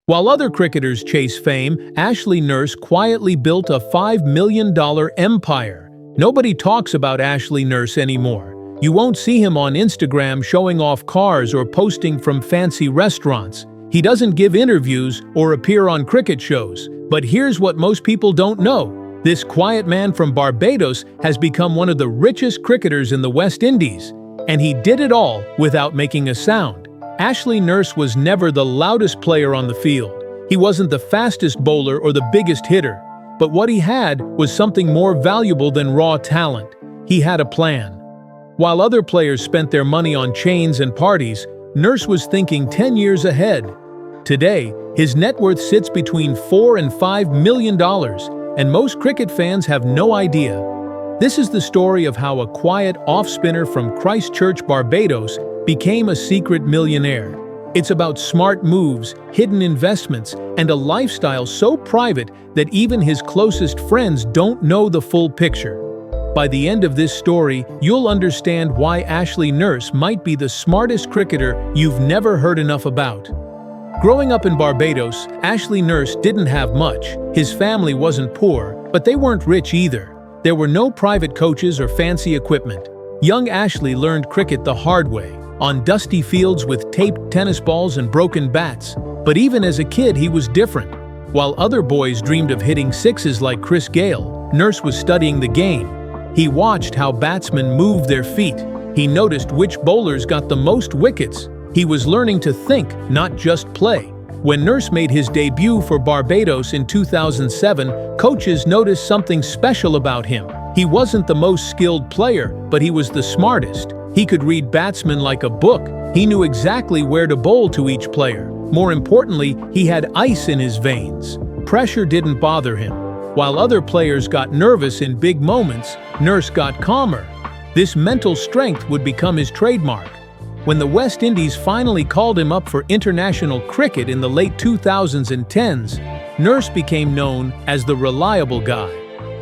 While other cricketers chase fame, Ashley Nurse quietly built a $5 million empire. Nobody talks about Ashley Nurse anymore. You won't see him on Instagram showing off cars or posting from fancy restaurants. He doesn't give interviews or appear on cricket shows. But here's what most people don't know. This quiet man from Barbados has become one of the richest cricketers in the West Indies. And he did it all without making a sound. Ashley Nurse was never the loudest player on the field. He wasn't the fastest bowler or the biggest hitter. But what he had was something more valuable than raw talent. He had a plan. While other players spent their money on chains and parties, Nurse was thinking 10 years ahead. Today, his net worth sits between $4 and $5 million, and most cricket fans have no idea. This is the story of how a quiet off-spinner from Christchurch, Barbados, became a secret millionaire. It's about smart moves, hidden investments, and a lifestyle so private that even his closest friends don't know the full picture. By the end of this story, you'll understand why Ashley Nurse might be the smartest cricketer you've never heard enough about. Growing up in Barbados, Ashley Nurse didn't have much. His family wasn't poor, but they weren't rich either. There were no private coaches or fancy equipment. Young Ashley learned cricket the hard way, on dusty fields with taped tennis balls and broken bats. But even as a kid, he was different. While other boys dreamed of hitting sixes like Chris Gale, Nurse was studying the game. He watched how batsmen moved their feet. He noticed which bowlers got the most wickets. He was learning to think, not just play. When Nurse made his debut for Barbados in 2007, coaches noticed something special about him. He wasn't the most skilled player, but he was the smartest. He could read batsmen like a book. He knew exactly where to bowl to each player. More importantly, he had ice in his veins. Pressure didn't bother him. While other players got nervous in big moments, Nurse got calmer. This mental strength would become his trademark. When the West Indies finally called him up for international cricket in the late 2000s and 10s, Nurse became known as the reliable guy.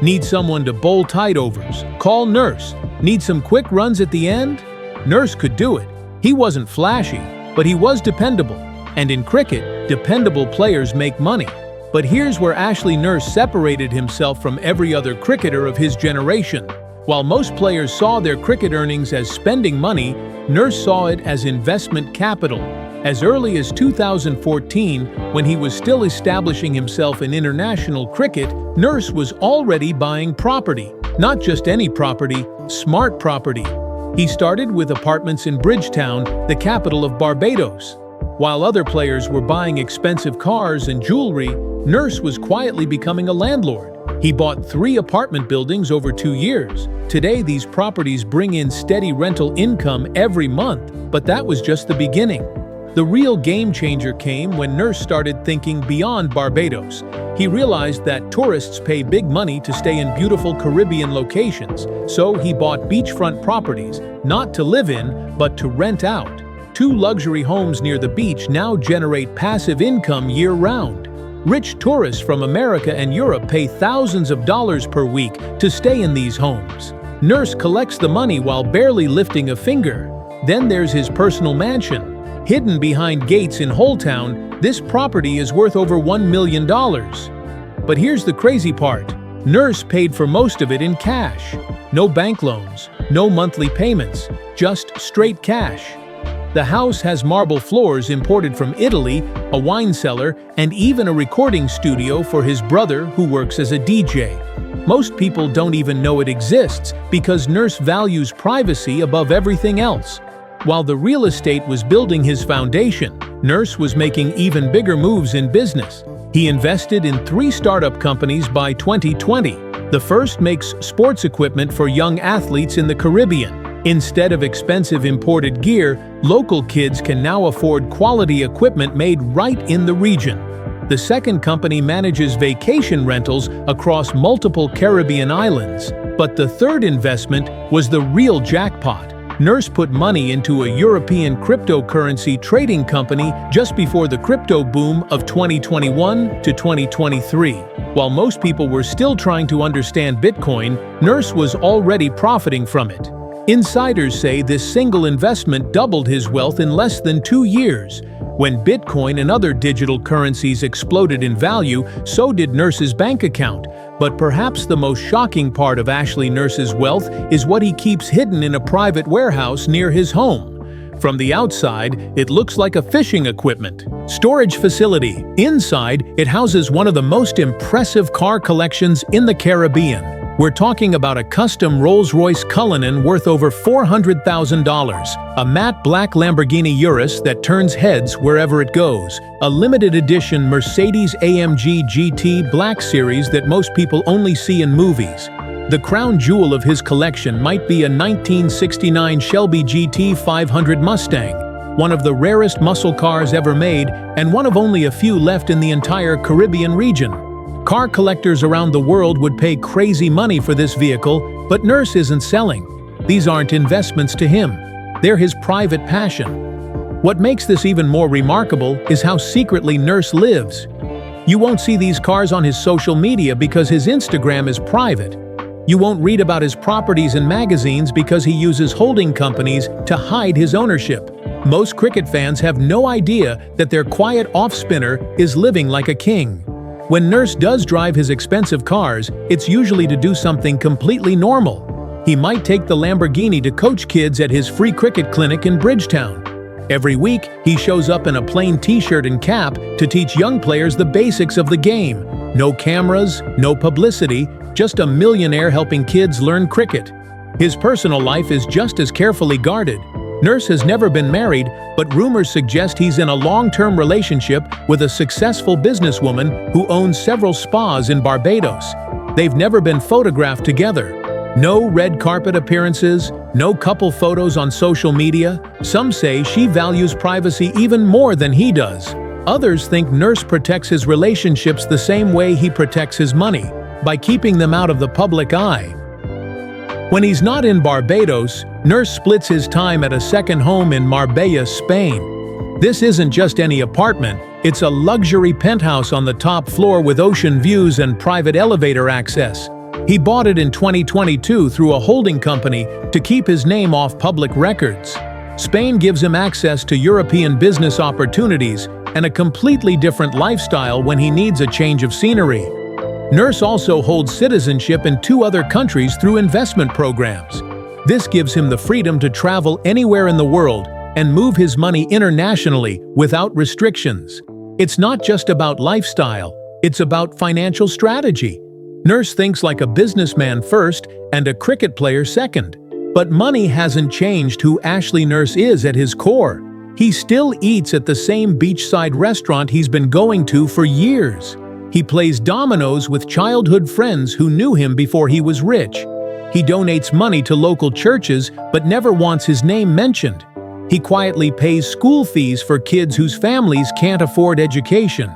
Need someone to bowl tight overs? Call Nurse. Need some quick runs at the end? Nurse could do it. He wasn't flashy, but he was dependable. And in cricket, dependable players make money. But here's where Ashley Nurse separated himself from every other cricketer of his generation. While most players saw their cricket earnings as spending money, Nurse saw it as investment capital. As early as 2014, when he was still establishing himself in international cricket, Nurse was already buying property. Not just any property, smart property. He started with apartments in Bridgetown, the capital of Barbados. While other players were buying expensive cars and jewelry, Nurse was quietly becoming a landlord. He bought 3 apartment buildings over 2 years. Today, these properties bring in steady rental income every month, but that was just the beginning. The real game changer came when Nurse started thinking beyond Barbados. He realized that tourists pay big money to stay in beautiful Caribbean locations, so he bought beachfront properties, not to live in, but to rent out. 2 luxury homes near the beach now generate passive income year-round. Rich tourists from America and Europe pay thousands of dollars per week to stay in these homes. Nurse collects the money while barely lifting a finger. Then there's his personal mansion. Hidden behind gates in Holetown, this property is worth over $1 million. But here's the crazy part. Nurse paid for most of it in cash. No bank loans, no monthly payments, just straight cash. The house has marble floors imported from Italy, a wine cellar, and even a recording studio for his brother who works as a DJ. Most people don't even know it exists because Nurse values privacy above everything else. While the real estate was building his foundation, Nurse was making even bigger moves in business. He invested in 3 startup companies by 2020. The first makes sports equipment for young athletes in the Caribbean. Instead of expensive imported gear, local kids can now afford quality equipment made right in the region. The second company manages vacation rentals across multiple Caribbean islands. But the third investment was the real jackpot. Nurse put money into a European cryptocurrency trading company just before the crypto boom of 2021 to 2023. While most people were still trying to understand Bitcoin, Nurse was already profiting from it. Insiders say this single investment doubled his wealth in less than 2 years. When Bitcoin and other digital currencies exploded in value, so did Nurse's bank account. But perhaps the most shocking part of Ashley Nurse's wealth is what he keeps hidden in a private warehouse near his home. From the outside, it looks like a fishing equipment storage facility. Inside, it houses one of the most impressive car collections in the Caribbean. We're talking about a custom Rolls-Royce Cullinan worth over $400,000, a matte black Lamborghini Urus that turns heads wherever it goes, a limited edition Mercedes-AMG GT Black Series that most people only see in movies. The crown jewel of his collection might be a 1969 Shelby GT 500 Mustang, one of the rarest muscle cars ever made and one of only a few left in the entire Caribbean region. Car collectors around the world would pay crazy money for this vehicle, but Nurse isn't selling. These aren't investments to him. They're his private passion. What makes this even more remarkable is how secretly Nurse lives. You won't see these cars on his social media because his Instagram is private. You won't read about his properties in magazines because he uses holding companies to hide his ownership. Most cricket fans have no idea that their quiet off-spinner is living like a king. When Nurse does drive his expensive cars, it's usually to do something completely normal. He might take the Lamborghini to coach kids at his free cricket clinic in Bridgetown. Every week, he shows up in a plain t-shirt and cap to teach young players the basics of the game. No cameras, no publicity, just a millionaire helping kids learn cricket. His personal life is just as carefully guarded. Nurse has never been married, but rumors suggest he's in a long-term relationship with a successful businesswoman who owns several spas in Barbados. They've never been photographed together. No red carpet appearances, no couple photos on social media. Some say she values privacy even more than he does. Others think Nurse protects his relationships the same way he protects his money, by keeping them out of the public eye. When he's not in Barbados, Nurse splits his time at a second home in Marbella, Spain. This isn't just any apartment, it's a luxury penthouse on the top floor with ocean views and private elevator access. He bought it in 2022 through a holding company to keep his name off public records. Spain gives him access to European business opportunities and a completely different lifestyle when he needs a change of scenery. Nurse also holds citizenship in 2 other countries through investment programs. This gives him the freedom to travel anywhere in the world and move his money internationally without restrictions. It's not just about lifestyle, it's about financial strategy. Nurse thinks like a businessman first and a cricket player second. But money hasn't changed who Ashley Nurse is at his core. He still eats at the same beachside restaurant he's been going to for years. He plays dominoes with childhood friends who knew him before he was rich. He donates money to local churches but never wants his name mentioned. He quietly pays school fees for kids whose families can't afford education.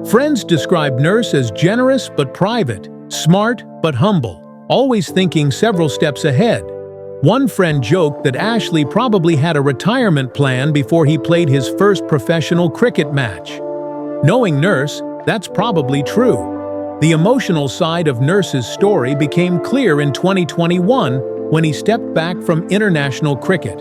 Friends describe Nurse as generous but private, smart but humble, always thinking several steps ahead. One friend joked that Ashley probably had a retirement plan before he played his first professional cricket match. Knowing Nurse, that's probably true. The emotional side of Nurse's story became clear in 2021 when he stepped back from international cricket.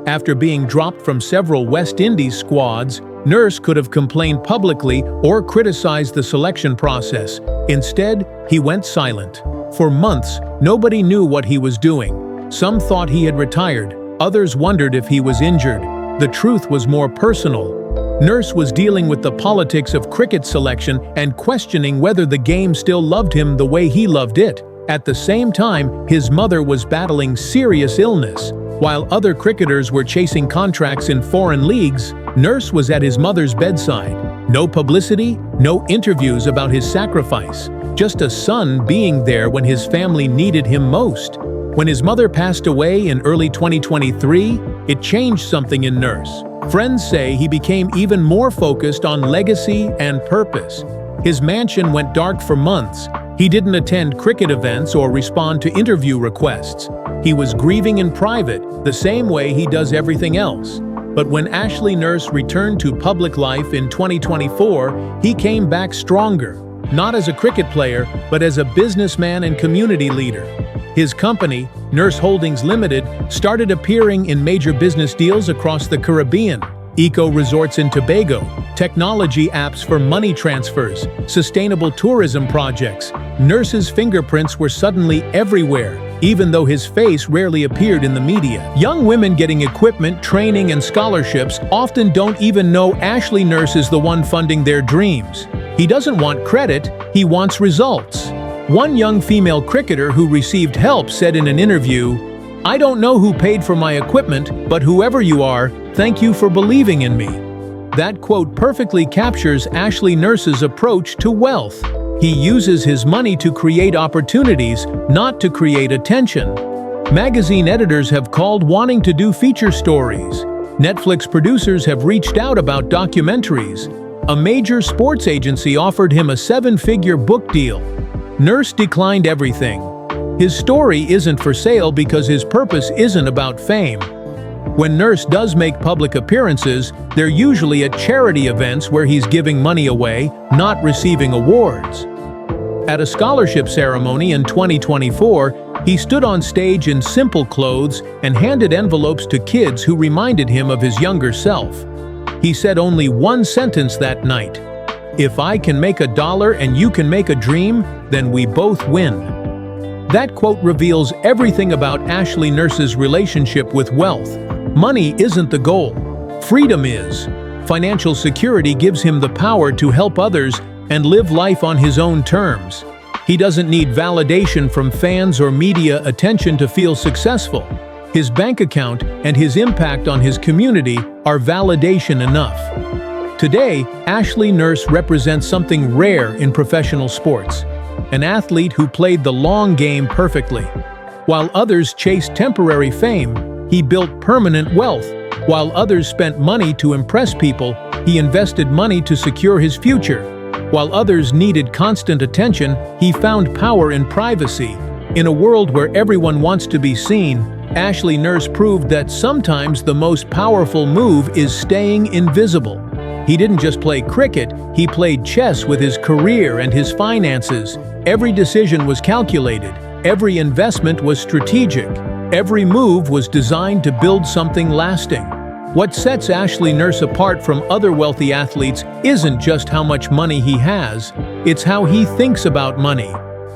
After being dropped from several West Indies squads, Nurse could have complained publicly or criticized the selection process. Instead, he went silent. For months, nobody knew what he was doing. Some thought he had retired, others wondered if he was injured. The truth was more personal. Nurse was dealing with the politics of cricket selection and questioning whether the game still loved him the way he loved it. At the same time, his mother was battling serious illness. While other cricketers were chasing contracts in foreign leagues, Nurse was at his mother's bedside. No publicity, no interviews about his sacrifice. Just a son being there when his family needed him most. When his mother passed away in early 2023, it changed something in Nurse. Friends say he became even more focused on legacy and purpose. His mansion went dark for months. He didn't attend cricket events or respond to interview requests. He was grieving in private, the same way he does everything else. But when Ashley Nurse returned to public life in 2024, he came back stronger, not as a cricket player, but as a businessman and community leader. His company, Nurse Holdings Limited, started appearing in major business deals across the Caribbean, eco-resorts in Tobago, technology apps for money transfers, sustainable tourism projects. Nurse's fingerprints were suddenly everywhere, even though his face rarely appeared in the media. Young women getting equipment, training, and scholarships often don't even know Ashley Nurse is the one funding their dreams. He doesn't want credit, he wants results. One young female cricketer who received help said in an interview, "I don't know who paid for my equipment, but whoever you are, thank you for believing in me." That quote perfectly captures Ashley Nurse's approach to wealth. He uses his money to create opportunities, not to create attention. Magazine editors have called wanting to do feature stories. Netflix producers have reached out about documentaries. A major sports agency offered him a 7-figure book deal. Nurse declined everything. His story isn't for sale because his purpose isn't about fame. When Nurse does make public appearances, they're usually at charity events where he's giving money away, not receiving awards. At a scholarship ceremony in 2024, he stood on stage in simple clothes and handed envelopes to kids who reminded him of his younger self. He said only one sentence that night: "If I can make $1 and you can make a dream, then we both win." That quote reveals everything about Ashley Nurse's relationship with wealth. Money isn't the goal. Freedom is. Financial security gives him the power to help others and live life on his own terms. He doesn't need validation from fans or media attention to feel successful. His bank account and his impact on his community are validation enough. Today, Ashley Nurse represents something rare in professional sports. An athlete who played the long game perfectly. While others chased temporary fame, he built permanent wealth. While others spent money to impress people, he invested money to secure his future. While others needed constant attention, he found power in privacy. In a world where everyone wants to be seen, Ashley Nurse proved that sometimes the most powerful move is staying invisible. He didn't just play cricket, he played chess with his career and his finances. Every decision was calculated, every investment was strategic, every move was designed to build something lasting. What sets Ashley Nurse apart from other wealthy athletes isn't just how much money he has, it's how he thinks about money.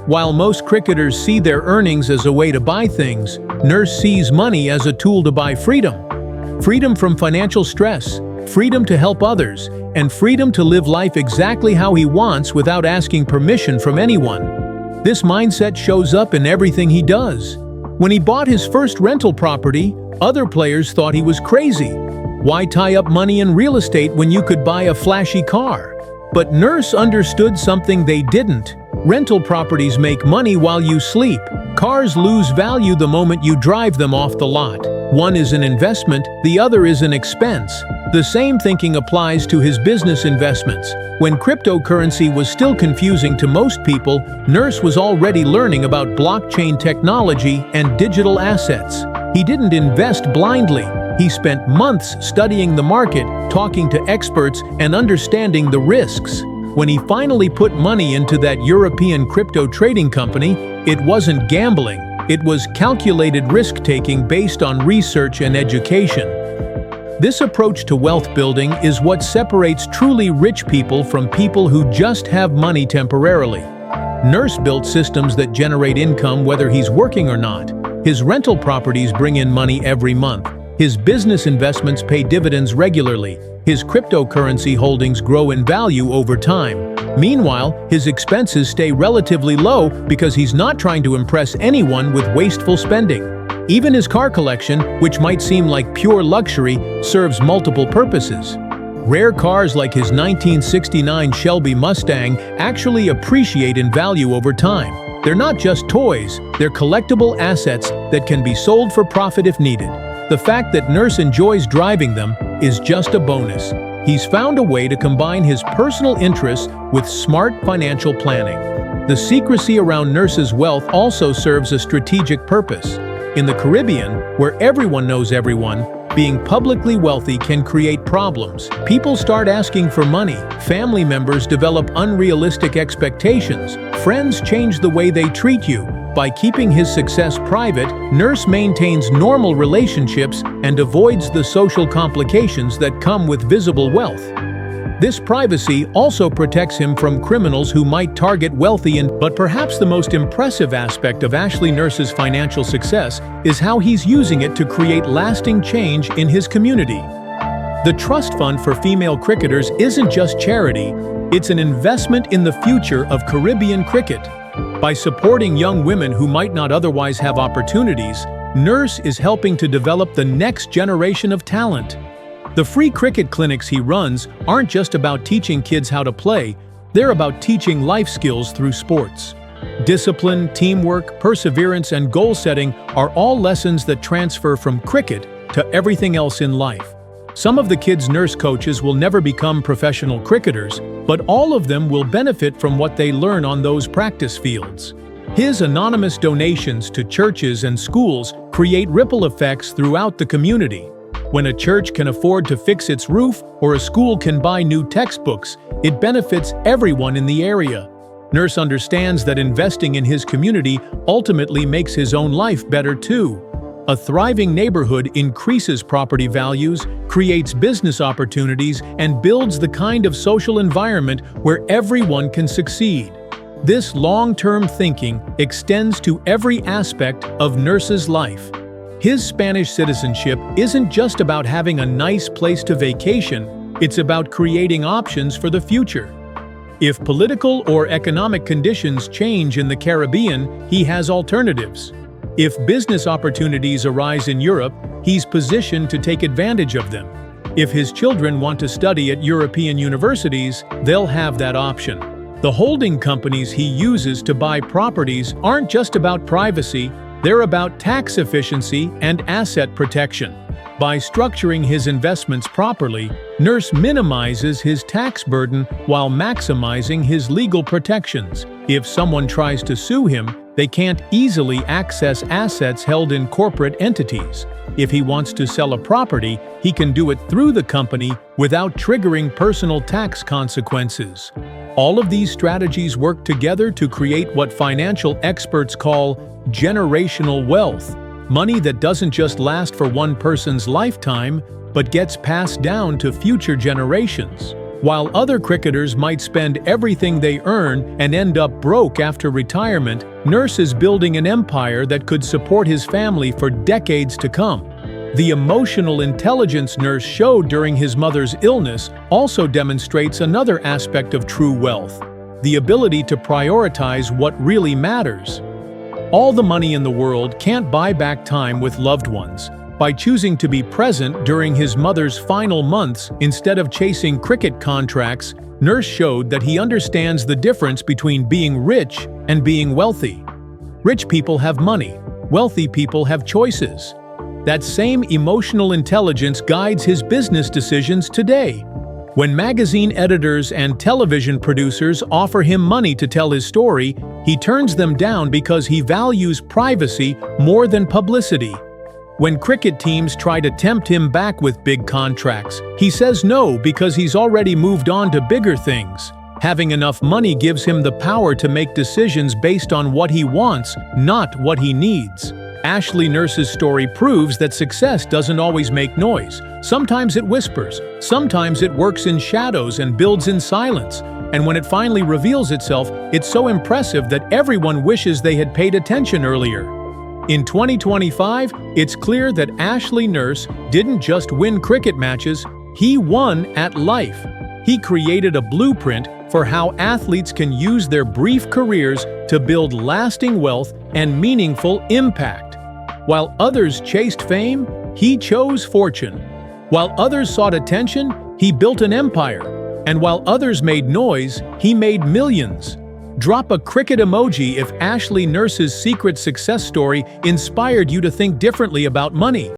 While most cricketers see their earnings as a way to buy things, Nurse sees money as a tool to buy freedom. Freedom from financial stress, freedom to help others, and freedom to live life exactly how he wants without asking permission from anyone. This mindset shows up in everything he does. When he bought his first rental property, other players thought he was crazy. Why tie up money in real estate when you could buy a flashy car? But Nurse understood something they didn't. Rental properties make money while you sleep. Cars lose value the moment you drive them off the lot. One is an investment, the other is an expense. The same thinking applies to his business investments. When cryptocurrency was still confusing to most people, Nurse was already learning about blockchain technology and digital assets. He didn't invest blindly. He spent months studying the market, talking to experts, and understanding the risks. When he finally put money into that European crypto trading company, it wasn't gambling. It was calculated risk-taking based on research and education. This approach to wealth building is what separates truly rich people from people who just have money temporarily. Nurse built systems that generate income whether he's working or not. His rental properties bring in money every month. His business investments pay dividends regularly. His cryptocurrency holdings grow in value over time. Meanwhile, his expenses stay relatively low because he's not trying to impress anyone with wasteful spending. Even his car collection, which might seem like pure luxury, serves multiple purposes. Rare cars like his 1969 Shelby Mustang actually appreciate in value over time. They're not just toys, they're collectible assets that can be sold for profit if needed. The fact that Nurse enjoys driving them is just a bonus. He's found a way to combine his personal interests with smart financial planning. The secrecy around Nurse's wealth also serves a strategic purpose. In the Caribbean, where everyone knows everyone, being publicly wealthy can create problems. People start asking for money, family members develop unrealistic expectations, friends change the way they treat you. By keeping his success private, Nurse maintains normal relationships and avoids the social complications that come with visible wealth. This privacy also protects him from criminals who might target wealthy but perhaps the most impressive aspect of Ashley Nurse's financial success is how he's using it to create lasting change in his community. The Trust Fund for Female Cricketers isn't just charity, it's an investment in the future of Caribbean cricket. By supporting young women who might not otherwise have opportunities, Nurse is helping to develop the next generation of talent. The free cricket clinics he runs aren't just about teaching kids how to play, they're about teaching life skills through sports. Discipline, teamwork, perseverance, and goal setting are all lessons that transfer from cricket to everything else in life. Some of the kids' Nurse coaches will never become professional cricketers, but all of them will benefit from what they learn on those practice fields. His anonymous donations to churches and schools create ripple effects throughout the community. When a church can afford to fix its roof or a school can buy new textbooks, it benefits everyone in the area. Nurse understands that investing in his community ultimately makes his own life better too. A thriving neighborhood increases property values, creates business opportunities, and builds the kind of social environment where everyone can succeed. This long-term thinking extends to every aspect of Nurse's life. His Spanish citizenship isn't just about having a nice place to vacation, it's about creating options for the future. If political or economic conditions change in the Caribbean, he has alternatives. If business opportunities arise in Europe, he's positioned to take advantage of them. If his children want to study at European universities, they'll have that option. The holding companies he uses to buy properties aren't just about privacy, they're about tax efficiency and asset protection. By structuring his investments properly, Nurse minimizes his tax burden while maximizing his legal protections. If someone tries to sue him, they can't easily access assets held in corporate entities. If he wants to sell a property, he can do it through the company without triggering personal tax consequences. All of these strategies work together to create what financial experts call generational wealth, money that doesn't just last for one person's lifetime, but gets passed down to future generations. While other cricketers might spend everything they earn and end up broke after retirement, Nurse is building an empire that could support his family for decades to come. The emotional intelligence Nurse showed during his mother's illness also demonstrates another aspect of true wealth: the ability to prioritize what really matters. All the money in the world can't buy back time with loved ones. By choosing to be present during his mother's final months instead of chasing cricket contracts, Nurse showed that he understands the difference between being rich and being wealthy. Rich people have money, wealthy people have choices. That same emotional intelligence guides his business decisions today. When magazine editors and television producers offer him money to tell his story, he turns them down because he values privacy more than publicity. When cricket teams try to tempt him back with big contracts, he says no because he's already moved on to bigger things. Having enough money gives him the power to make decisions based on what he wants, not what he needs. Ashley Nurse's story proves that success doesn't always make noise. Sometimes it whispers, sometimes it works in shadows and builds in silence. And when it finally reveals itself, it's so impressive that everyone wishes they had paid attention earlier. In 2025, it's clear that Ashley Nurse didn't just win cricket matches, he won at life. He created a blueprint for how athletes can use their brief careers to build lasting wealth and meaningful impact. While others chased fame, he chose fortune. While others sought attention, he built an empire. And while others made noise, he made millions. Drop a cricket emoji if Ashley Nurse's secret success story inspired you to think differently about money.